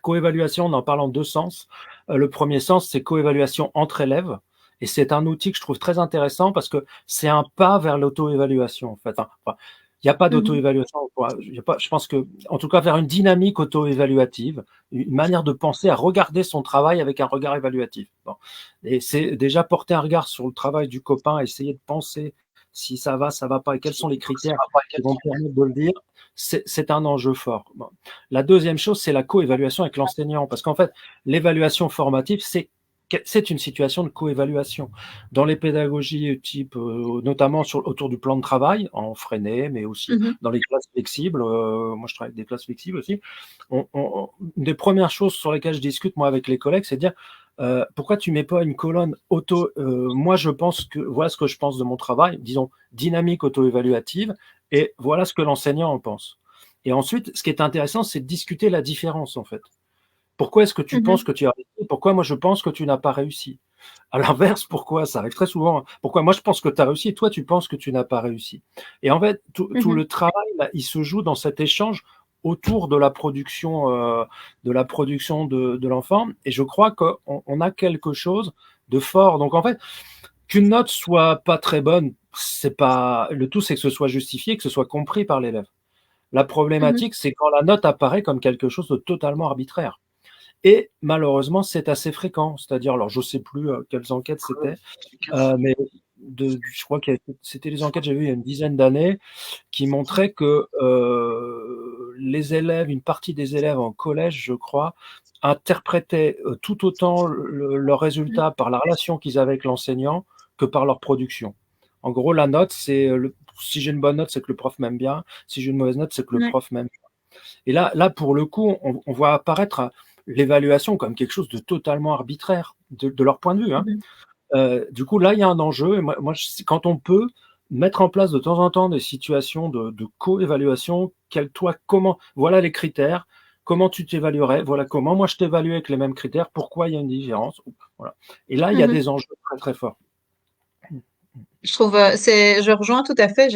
co-évaluation, on en parle en deux sens. Le premier sens, c'est co-évaluation entre élèves. Et c'est un outil que je trouve très intéressant parce que c'est un pas vers l'auto-évaluation, en fait. Enfin, il n'y a pas mhm, d'auto-évaluation. Je pense que, en tout cas, vers une dynamique auto-évaluative, une manière de penser à regarder son travail avec un regard évaluatif. Bon. Et c'est déjà porter un regard sur le travail du copain, essayer de penser si ça va pas, et quels sont les critères qui vont permettre de le dire. C'est un enjeu fort. Bon. La deuxième chose, c'est la co-évaluation avec l'enseignant, parce qu'en fait, l'évaluation formative, c'est une situation de co-évaluation. Dans les pédagogies type, notamment autour du plan de travail, en freiné, mais aussi mhm, dans les classes flexibles, moi je travaille avec des classes flexibles aussi, une des premières choses sur lesquelles je discute moi avec les collègues, c'est de dire pourquoi tu mets pas une colonne auto, moi je pense que, voilà ce que je pense de mon travail, disons dynamique auto-évaluative, et voilà ce que l'enseignant en pense. Et ensuite, ce qui est intéressant, c'est de discuter la différence, en fait. Pourquoi est-ce que tu penses mhm, que tu as réussi? Pourquoi moi je pense que tu n'as pas réussi? À l'inverse, pourquoi? Ça arrive très souvent. Pourquoi moi je pense que tu as réussi et toi tu penses que tu n'as pas réussi? Et en fait, tout mhm, le travail, là, il se joue dans cet échange autour de la production, de l'enfant. Et je crois qu'on a quelque chose de fort. Donc en fait, qu'une note soit pas très bonne, c'est pas le tout, c'est que ce soit justifié, que ce soit compris par l'élève. La mhm. problématique, c'est quand la note apparaît comme quelque chose de totalement arbitraire. Et malheureusement, c'est assez fréquent. C'est-à-dire, alors je ne sais plus quelles enquêtes c'était, mais je crois que c'était les enquêtes que j'ai vues il y a une dizaine d'années, qui montraient que les élèves, une partie des élèves en collège, je crois, interprétaient tout autant leurs résultats par la relation qu'ils avaient avec l'enseignant que par leur production. En gros, la note, si j'ai une bonne note, c'est que le prof m'aime bien. Si j'ai une mauvaise note, c'est que le Ouais. prof m'aime. Et là, pour le coup, on voit apparaître l'évaluation comme quelque chose de totalement arbitraire, de leur point de vue, hein. Mhm, Du coup, là, il y a un enjeu. Et quand on peut mettre en place de temps en temps des situations de co-évaluation, voilà les critères, comment tu t'évaluerais, voilà comment moi je t'évalue avec les mêmes critères, pourquoi il y a une différence. Voilà. Et là, il y a mhm. des enjeux très très forts. Je trouve, je rejoins tout à fait.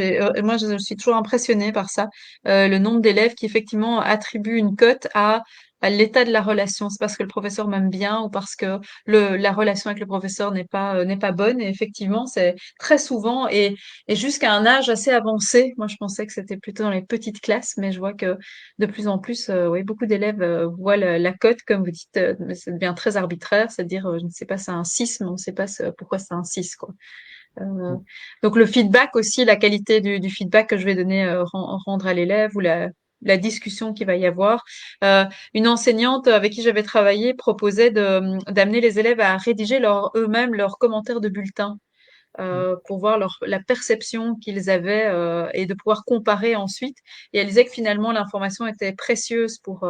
Moi, je suis toujours impressionnée par ça, le nombre d'élèves qui effectivement attribuent une cote à l'état de la relation. C'est parce que le professeur m'aime bien ou parce que la relation avec le professeur n'est pas bonne. Et effectivement, c'est très souvent et jusqu'à un âge assez avancé. Moi, je pensais que c'était plutôt dans les petites classes, mais je vois que de plus en plus, oui, beaucoup d'élèves voient la cote, comme vous dites, mais ça devient très arbitraire. C'est-à-dire, je ne sais pas, c'est un 6, mais on ne sait pas pourquoi c'est un 6, quoi. Euh, donc le feedback aussi, la qualité du feedback que je vais donner, rendre à l'élève ou la discussion qu'il va y avoir. Une enseignante avec qui j'avais travaillé proposait d'amener les élèves à rédiger eux-mêmes leurs commentaires de bulletin pour voir la perception qu'ils avaient et de pouvoir comparer ensuite. Et elle disait que finalement, l'information était précieuse pour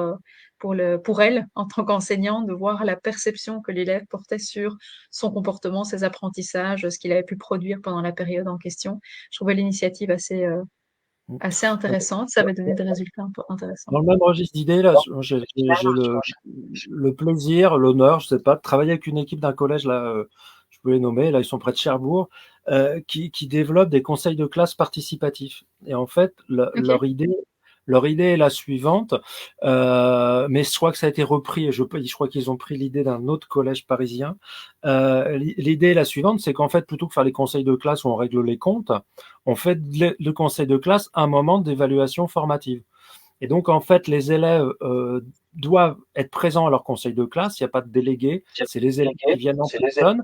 elle, en tant qu'enseignante, de voir la perception que l'élève portait sur son comportement, ses apprentissages, ce qu'il avait pu produire pendant la période en question. Je trouvais l'initiative assez intéressante. Ça avait donné des résultats intéressants. Dans le même registre d'idées, là, j'ai le plaisir, l'honneur, je sais pas, de travailler avec une équipe d'un collège là. je peux les nommer, là ils sont près de Cherbourg, qui développent des conseils de classe participatifs. Et en fait, OK. leur idée est la suivante, mais je crois que ça a été repris, et je crois qu'ils ont pris l'idée d'un autre collège parisien. L'idée est la suivante, c'est qu'en fait, plutôt que faire les conseils de classe où on règle les comptes, on fait le conseil de classe un moment d'évaluation formative. Et donc, en fait, les élèves doivent être présents à leur conseil de classe. Il n'y a pas de délégué. C'est les élèves qui viennent en personne.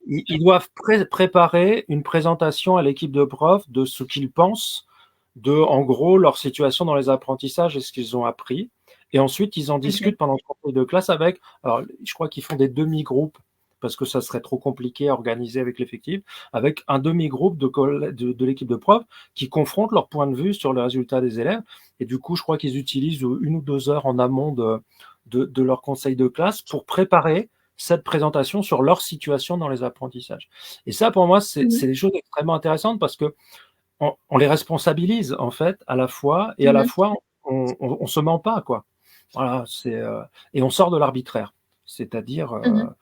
Ils doivent préparer une présentation à l'équipe de profs de ce qu'ils pensent de, en gros, leur situation dans les apprentissages et ce qu'ils ont appris. Et ensuite, ils en OK. discutent pendant le conseil de classe avec, alors, je crois qu'ils font des demi-groupes parce que ça serait trop compliqué à organiser avec l'effectif, avec un demi-groupe de l'équipe de profs qui confrontent leur point de vue sur les résultats des élèves. Et du coup, je crois qu'ils utilisent 1 ou 2 heures en amont de leur conseil de classe pour préparer cette présentation sur leur situation dans les apprentissages. Et ça, pour moi, c'est Mmh. des choses extrêmement intéressantes parce que on les responsabilise, en fait, à la fois, et à la Mmh. fois, on se ment pas, quoi. Voilà, et on sort de l'arbitraire. C'est-à-dire, Mmh.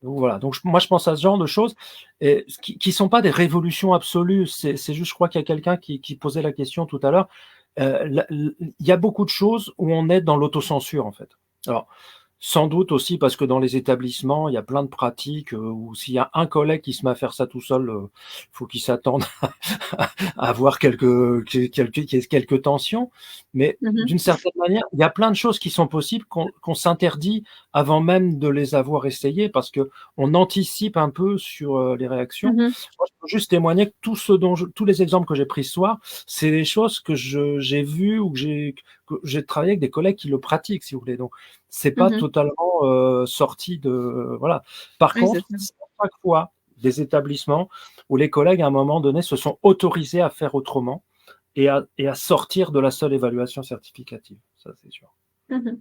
donc voilà. Donc, moi, je pense à ce genre de choses, et qui sont pas des révolutions absolues. C'est juste, je crois qu'il y a quelqu'un qui posait la question tout à l'heure. Il y a beaucoup de choses où on est dans l'autocensure, en fait. Alors, sans doute aussi parce que dans les établissements, il y a plein de pratiques où s'il y a un collègue qui se met à faire ça tout seul, faut qu'il s'attende à avoir quelques tensions. Mais Mmh. d'une certaine manière, il y a plein de choses qui sont possibles qu'on s'interdit avant même de les avoir essayées parce que on anticipe un peu sur les réactions. Mmh. Moi, je peux juste témoigner que tous les exemples que j'ai pris ce soir, c'est des choses que j'ai vues ou que j'ai travaillé avec des collègues qui le pratiquent, si vous voulez. Donc, c'est pas Mmh. totalement sorti de voilà. Par Oui, c'est contre, ça. c'est à chaque fois des établissements où les collègues, à un moment donné, se sont autorisés à faire autrement et à sortir de la seule évaluation certificative. Ça, c'est sûr. Mmh.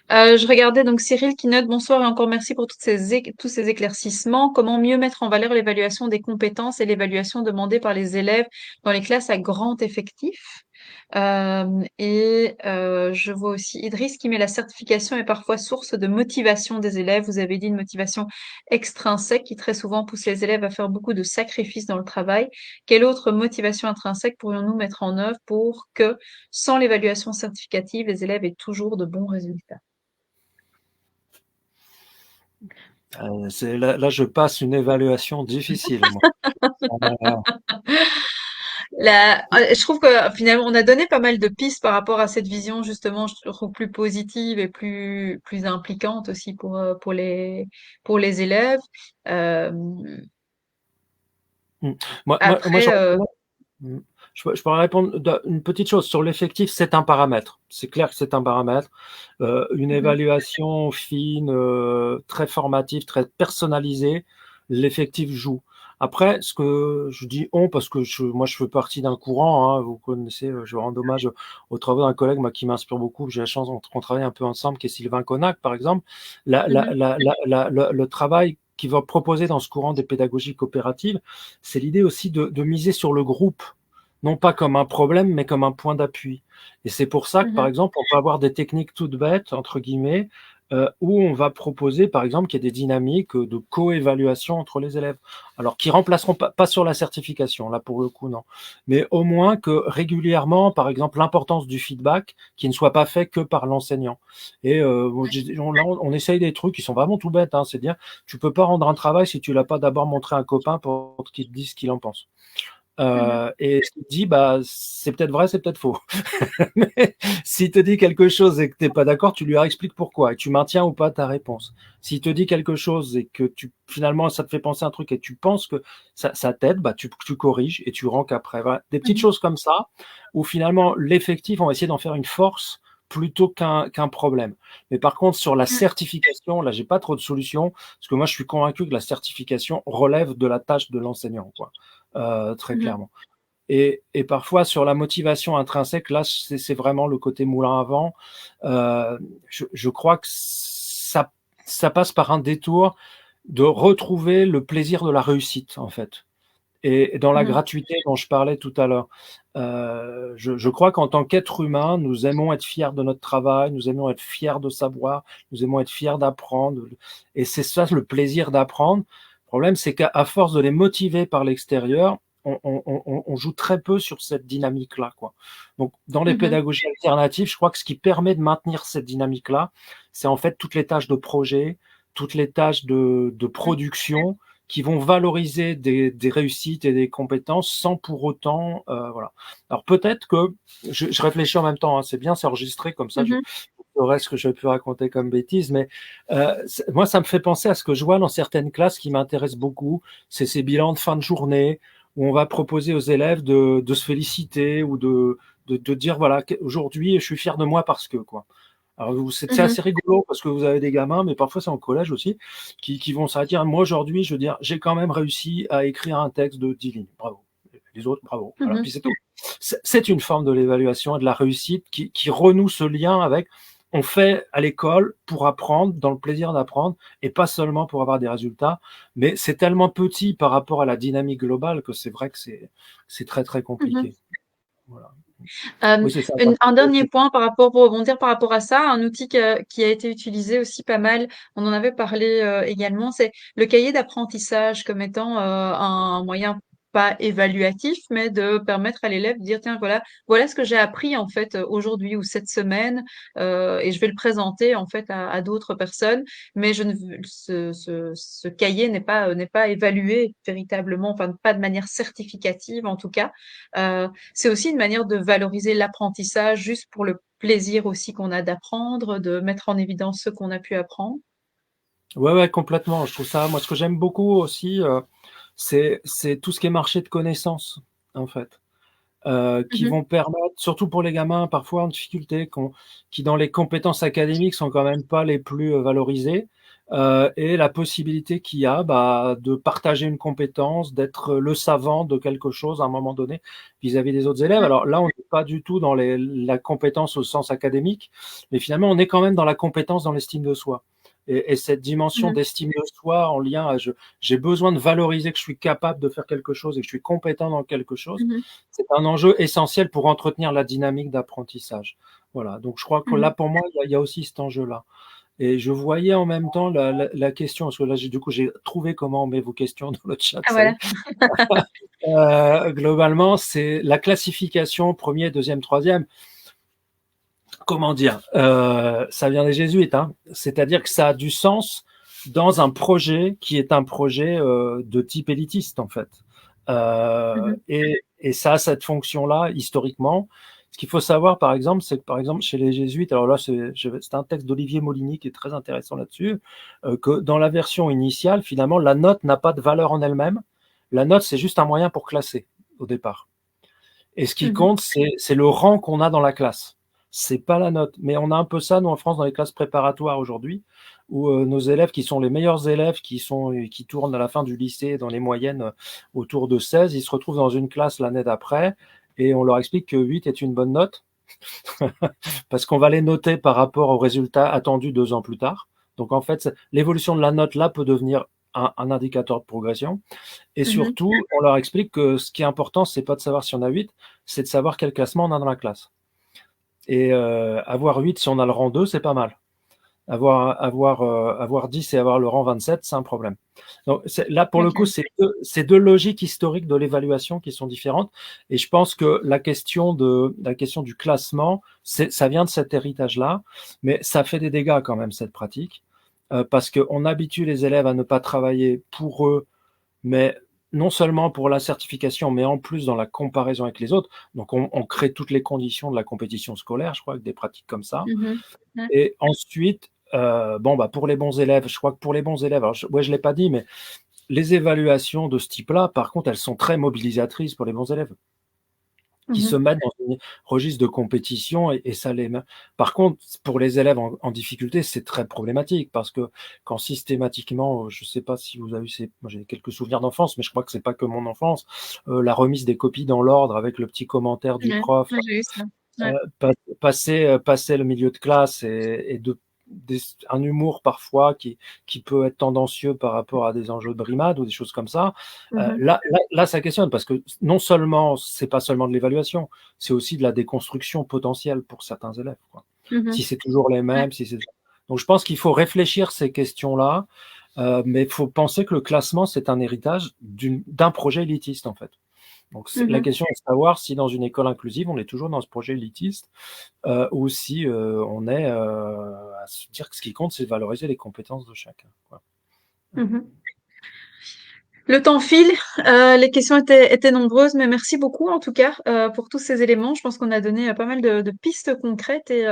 Je regardais donc Cyril qui note: «Bonsoir et encore merci pour tous ces éclaircissements. Comment mieux mettre en valeur l'évaluation des compétences et l'évaluation demandée par les élèves dans les classes à grand effectif?» Je vois aussi Idriss qui met: «La certification est parfois source de motivation des élèves». Vous avez dit une motivation extrinsèque qui très souvent pousse les élèves à faire beaucoup de sacrifices dans le travail. Quelle autre motivation intrinsèque pourrions-nous mettre en œuvre pour que, sans l'évaluation certificative, les élèves aient toujours de bons résultats? Là, je passe une évaluation difficile, moi. Euh, Je trouve que finalement, on a donné pas mal de pistes par rapport à cette vision, justement, je trouve plus positive et plus impliquante aussi pour les élèves. Euh, mm. Moi, après, mm, je pourrais répondre une petite chose sur l'effectif. C'est un paramètre. C'est clair que c'est un paramètre. Une mhm, évaluation fine, très formative, très personnalisée, l'effectif joue. Après, ce que je dis on, parce que moi je fais partie d'un courant, hein, vous connaissez, je rends hommage aux travaux d'un collègue moi, qui m'inspire beaucoup, j'ai la chance qu'on travaille un peu ensemble, qui est Sylvain Connac, par exemple. mhm, Le travail qu'il va proposer dans ce courant des pédagogies coopératives, c'est l'idée aussi de miser sur le groupe, non pas comme un problème, mais comme un point d'appui. Et c'est pour ça que, par mhm, exemple, on peut avoir des techniques toutes bêtes, entre guillemets, où on va proposer, par exemple, qu'il y ait des dynamiques de co-évaluation entre les élèves. Alors, qui remplaceront pas sur la certification, là, pour le coup, non. Mais au moins que régulièrement, par exemple, l'importance du feedback, qui ne soit pas fait que par l'enseignant. Et on essaye des trucs qui sont vraiment tout bêtes, hein, c'est dire, tu peux pas rendre un travail si tu l'as pas d'abord montré à un copain pour qu'il te dise ce qu'il en pense. mhm, Et ce qu'il te dit, bah, c'est peut-être vrai, c'est peut-être faux. Mais s'il te dit quelque chose et que t'es pas d'accord, tu lui expliques pourquoi et tu maintiens ou pas ta réponse. S'il te dit quelque chose et que finalement ça te fait penser à un truc et tu penses que ça t'aide, bah tu corriges et tu ranques après. Voilà. Des petites mhm, choses comme ça où finalement l'effectif, on va essayer d'en faire une force plutôt qu'un problème. Mais par contre, sur la mhm, certification, là, j'ai pas trop de solutions parce que moi, je suis convaincu que la certification relève de la tâche de l'enseignant, quoi, très mhm, clairement. Et parfois, sur la motivation intrinsèque, là, c'est vraiment le côté moulin à vent. Je crois que ça passe par un détour de retrouver le plaisir de la réussite, en fait. Et dans la mhm, gratuité dont je parlais tout à l'heure, je crois qu'en tant qu'être humain, nous aimons être fiers de notre travail, nous aimons être fiers de savoir, nous aimons être fiers d'apprendre. Et c'est ça le plaisir d'apprendre Le problème, c'est qu'à force de les motiver par l'extérieur, on joue très peu sur cette dynamique-là, quoi. Donc, dans les Mhm. pédagogies alternatives, je crois que ce qui permet de maintenir cette dynamique-là, c'est en fait toutes les tâches de projet, toutes les tâches de production qui vont valoriser des réussites et des compétences sans pour autant, voilà. Alors peut-être que je réfléchis en même temps, hein, c'est bien, c'est enregistré comme ça, je Mhm. saurais ce que je peux raconter comme bêtises, mais moi ça me fait penser à ce que je vois dans certaines classes qui m'intéressent beaucoup, c'est ces bilans de fin de journée où on va proposer aux élèves de se féliciter ou de dire voilà, aujourd'hui je suis fier de moi parce que quoi. Alors c'est Mhm. assez rigolo parce que vous avez des gamins, mais parfois c'est en collège aussi, qui vont se dire moi aujourd'hui je veux dire j'ai quand même réussi à écrire un texte de 10 lignes, bravo. Les autres, bravo. Voilà, Mhm. puis c'est tout. C'est une forme de l'évaluation et de la réussite qui renoue ce lien avec on fait à l'école pour apprendre, dans le plaisir d'apprendre, et pas seulement pour avoir des résultats. Mais c'est tellement petit par rapport à la dynamique globale que c'est vrai que c'est très très Mhm. compliqué. Voilà. Euh, Oui, c'est ça. un dernier point pour rebondir par rapport à ça, un outil qui a été utilisé aussi pas mal, on en avait parlé également, c'est le cahier d'apprentissage comme étant un moyen pas évaluatif, mais de permettre à l'élève de dire, tiens, voilà ce que j'ai appris en fait aujourd'hui ou cette semaine, et je vais le présenter en fait à d'autres personnes, mais ce cahier n'est pas évalué véritablement, enfin pas de manière certificative en tout cas. C'est aussi une manière de valoriser l'apprentissage juste pour le plaisir aussi qu'on a d'apprendre, de mettre en évidence ce qu'on a pu apprendre. Ouais, ouais, complètement. Je trouve ça, moi, ce que j'aime beaucoup aussi, c'est tout ce qui est marché de connaissances, en fait, qui Mhm, vont permettre, surtout pour les gamins parfois en difficulté, qui dans les compétences académiques sont quand même pas les plus valorisées, et la possibilité qu'il y a bah, de partager une compétence, d'être le savant de quelque chose à un moment donné vis-à-vis des autres élèves. mhm, Alors là, on n'est pas du tout dans la compétence au sens académique, mais finalement, on est quand même dans la compétence dans l'estime de soi. Et cette dimension mhm, d'estime de soi en lien à j'ai besoin de valoriser que je suis capable de faire quelque chose et que je suis compétent dans quelque chose, mhm, c'est un enjeu essentiel pour entretenir la dynamique d'apprentissage. Voilà. Donc, je crois que là, mhm. pour moi, il y a aussi cet enjeu-là. Et je voyais en même temps la question, parce que là, du coup, j'ai trouvé comment on met vos questions dans le chat, Ah ça y est. voilà. Globalement, c'est la classification premier, deuxième, troisième. Comment dire ça vient des jésuites, hein. C'est-à-dire que ça a du sens dans un projet qui est un projet de type élitiste, en fait. Mhm, Et ça a cette fonction-là, historiquement. Ce qu'il faut savoir, par exemple, c'est que, par exemple, chez les jésuites, alors là, c'est un texte d'Olivier Moligny qui est très intéressant là-dessus, que dans la version initiale, finalement, la note n'a pas de valeur en elle-même. La note, c'est juste un moyen pour classer, au départ. Et ce qui mhm, compte, c'est le rang qu'on a dans la classe. C'est pas la note. Mais on a un peu ça, nous, en France, dans les classes préparatoires aujourd'hui, où nos élèves qui sont les meilleurs élèves, qui tournent à la fin du lycée dans les moyennes autour de 16, ils se retrouvent dans une classe l'année d'après et on leur explique que 8 est une bonne note parce qu'on va les noter par rapport aux résultats attendus 2 ans plus tard. Donc, en fait, l'évolution de la note là peut devenir un indicateur de progression. Et mhm. surtout, on leur explique que ce qui est important, c'est pas de savoir si on a 8, c'est de savoir quel classement on a dans la classe. Et avoir 8 si on a le rang 2, c'est pas mal. Avoir 10 et avoir le rang 27, c'est un problème. Donc là, pour le coup, Ok. c'est deux logiques historiques de l'évaluation qui sont différentes. Et je pense que la question du classement, ça vient de cet héritage-là, mais ça fait des dégâts quand même, cette pratique, parce qu'on habitue les élèves à ne pas travailler pour eux, mais non seulement pour la certification, mais en plus dans la comparaison avec les autres. Donc, on crée toutes les conditions de la compétition scolaire, je crois, avec des pratiques comme ça. Mhm. Ouais. Et ensuite, bon, bah, pour les bons élèves, je crois que pour les bons élèves, alors, ouais, je l'ai pas dit, mais les évaluations de ce type-là, par contre, elles sont très mobilisatrices pour les bons élèves qui se Mhm. mettent dans un registre de compétition et ça les met. Par contre, pour les élèves en difficulté, c'est très problématique parce que quand systématiquement, je sais pas si vous avez eu moi j'ai quelques souvenirs d'enfance, mais je crois que c'est pas que mon enfance, la remise des copies dans l'ordre avec le petit commentaire du Ouais. prof, Ouais, j'ai eu ça. euh, Ouais. passer le milieu de classe et un humour parfois qui peut être tendancieux par rapport à des enjeux de brimade ou des choses comme ça. Mhm. Là, ça questionne parce que non seulement c'est pas seulement de l'évaluation, c'est aussi de la déconstruction potentielle pour certains élèves, quoi. Si Mhm. c'est toujours les Ouais. mêmes, si c'est donc je pense qu'il faut réfléchir ces questions-là Mais il faut penser que le classement, c'est un héritage d'un projet élitiste, en fait. Donc, la Mhm. question est de savoir si dans une école inclusive, on est toujours dans ce projet élitiste ou si on est à se dire que ce qui compte, c'est de valoriser les compétences de chacun. Quoi. Mhm. Le temps file, les questions étaient nombreuses, mais merci beaucoup en tout cas pour tous ces éléments. Je pense qu'on a donné pas mal de pistes concrètes et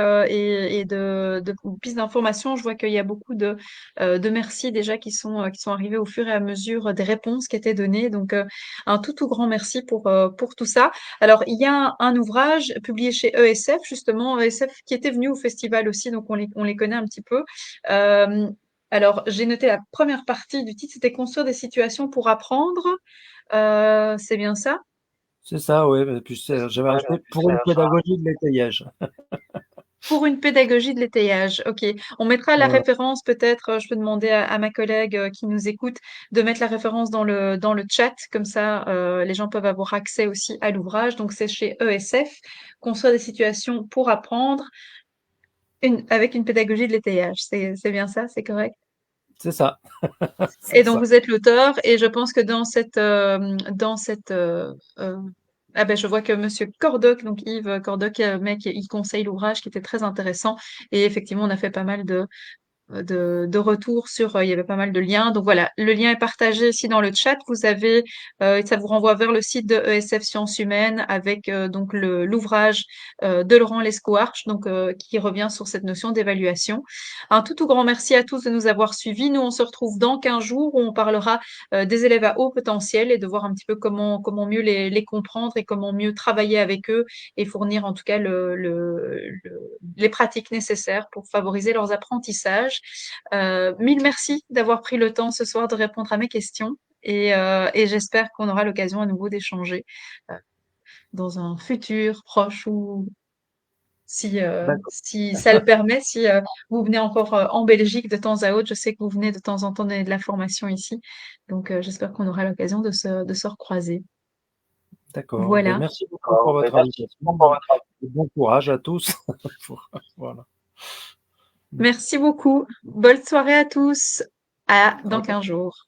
de pistes d'informations. Je vois qu'il y a beaucoup de merci déjà qui sont arrivés au fur et à mesure des réponses qui étaient données. Donc un tout grand merci pour tout ça. Alors il y a un ouvrage publié chez ESF justement, ESF qui était venu au festival aussi, donc on les connaît un petit peu. Euh, alors, j'ai noté la première partie du titre, c'était construire des situations pour apprendre. C'est bien ça? C'est ça, oui. Et puis j'avais rajouté pour une pédagogie de l'étayage. Pour une pédagogie de l'étayage. OK. On mettra la Voilà, référence peut-être, je peux demander à ma collègue qui nous écoute de mettre la référence dans le chat, comme ça les gens peuvent avoir accès aussi à l'ouvrage. Donc c'est chez ESF, construire des situations pour apprendre avec une pédagogie de l'étayage. C'est bien ça, c'est correct? c'est ça. Et C'est donc ça. vous êtes l'auteur, et je pense que dans cette ah ben je vois que Monsieur Cordoc, donc Yves Cordoc, mec, il conseille l'ouvrage qui était très intéressant. Et effectivement, on a fait pas mal de retours sur, il y avait pas mal de liens. Donc voilà, le lien est partagé ici dans le chat. Vous avez, ça vous renvoie vers le site de ESF Sciences Humaines avec donc l'ouvrage de Laurent Lescoarche, donc qui revient sur cette notion d'évaluation. Un tout grand merci à tous de nous avoir suivis. Nous, on se retrouve dans 15 jours où on parlera des élèves à haut potentiel et de voir un petit peu comment mieux les comprendre et comment mieux travailler avec eux et fournir en tout cas les pratiques nécessaires pour favoriser leurs apprentissages. Mille merci d'avoir pris le temps ce soir de répondre à mes questions et j'espère qu'on aura l'occasion à nouveau d'échanger euh, dans un futur proche ou D'accord. si ça le permet, si vous venez encore en Belgique de temps à autre. Je sais que vous venez de temps en temps donner de la formation ici, donc j'espère qu'on aura l'occasion de se recroiser. D'accord. Ben, Voilà. merci beaucoup pour votre invitation. Et bon courage à tous. Voilà. Merci beaucoup. Bonne soirée à tous. À dans Ok. 15 jours.